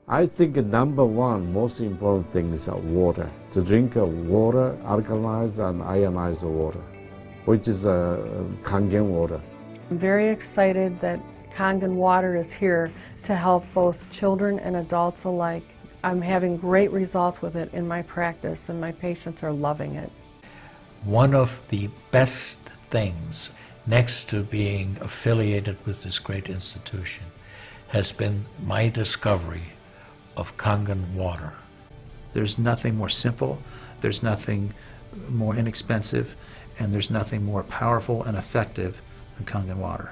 I think number one most important thing is water. To drink water, alkalized and ionized water, which is Kangen water. I'm very excited that Kangen Water is here to help both children and adults alike. I'm having great results with it in my practice, and my patients are loving it. One of the best things, next to being affiliated with this great institution, has been my discovery of Kangen Water. There's nothing more simple, there's nothing more inexpensive, and there's nothing more powerful and effective than Kangen Water.